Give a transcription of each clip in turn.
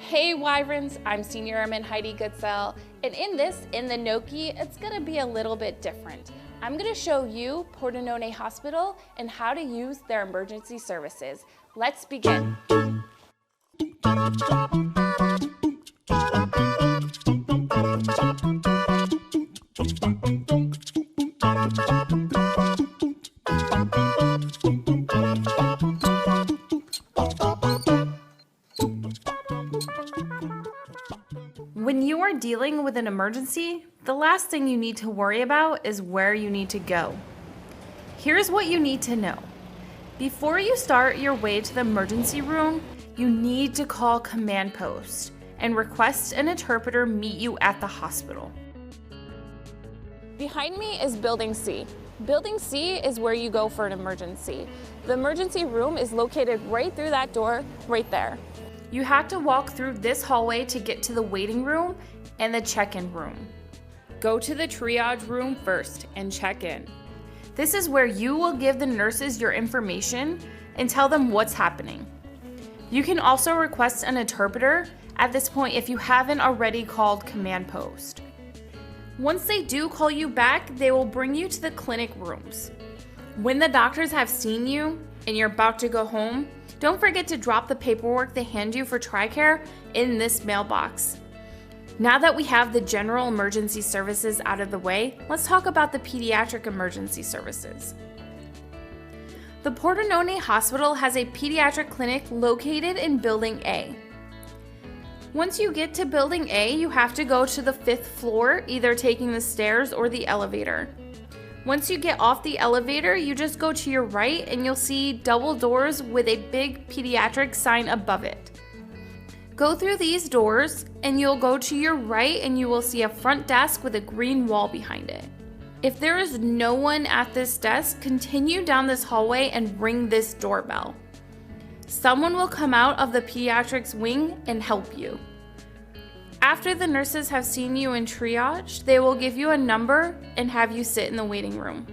Hey Wyverns, I'm Senior Airman Heidi Goodsell, and in the Knowcchi, it's gonna be a little bit different. I'm gonna show you Pordenone Hospital and how to use their emergency services. Let's begin. When you are dealing with an emergency, the last thing you need to worry about is where you need to go. Here's what you need to know. Before you start your way to the emergency room, you need to call command post and request an interpreter meet you at the hospital. Behind me is Building C. Building C is where you go for an emergency. The emergency room is located right through that door, right there. You have to walk through this hallway to get to the waiting room and the check-in room. Go to the triage room first and check in. This is where you will give the nurses your information and tell them what's happening. You can also request an interpreter at this point if you haven't already called command post. Once they do call you back, they will bring you to the clinic rooms. When the doctors have seen you and you're about to go home, don't forget to drop the paperwork they hand you for TRICARE in this mailbox. Now that we have the general emergency services out of the way, let's talk about the pediatric emergency services. The Pordenone Hospital has a pediatric clinic located in Building A. Once you get to Building A, you have to go to the 5th floor, either taking the stairs or the elevator. Once you get off the elevator, you just go to your right and you'll see double doors with a big pediatric sign above it. Go through these doors and you'll go to your right and you will see a front desk with a green wall behind it. If there is no one at this desk, continue down this hallway and ring this doorbell. Someone will come out of the pediatrics wing and help you. After the nurses have seen you in triage, they will give you a number and have you sit in the waiting room.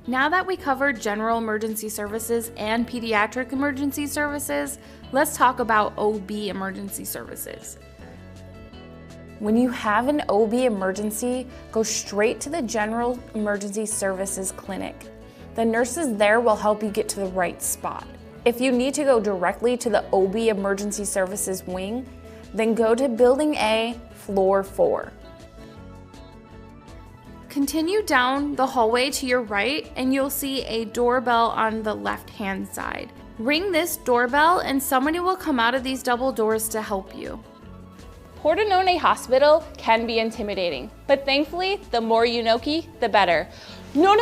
Now that we covered general emergency services and pediatric emergency services, let's talk about OB emergency services. When you have an OB emergency, go straight to the general emergency services clinic. The nurses there will help you get to the right spot. If you need to go directly to the OB emergency services wing, then go to Building A, floor 4. Continue down the hallway to your right and you'll see a doorbell on the left-hand side. Ring this doorbell and somebody will come out of these double doors to help you. Pordenone Hospital can be intimidating, but thankfully, the more you know-cchi, the better. No!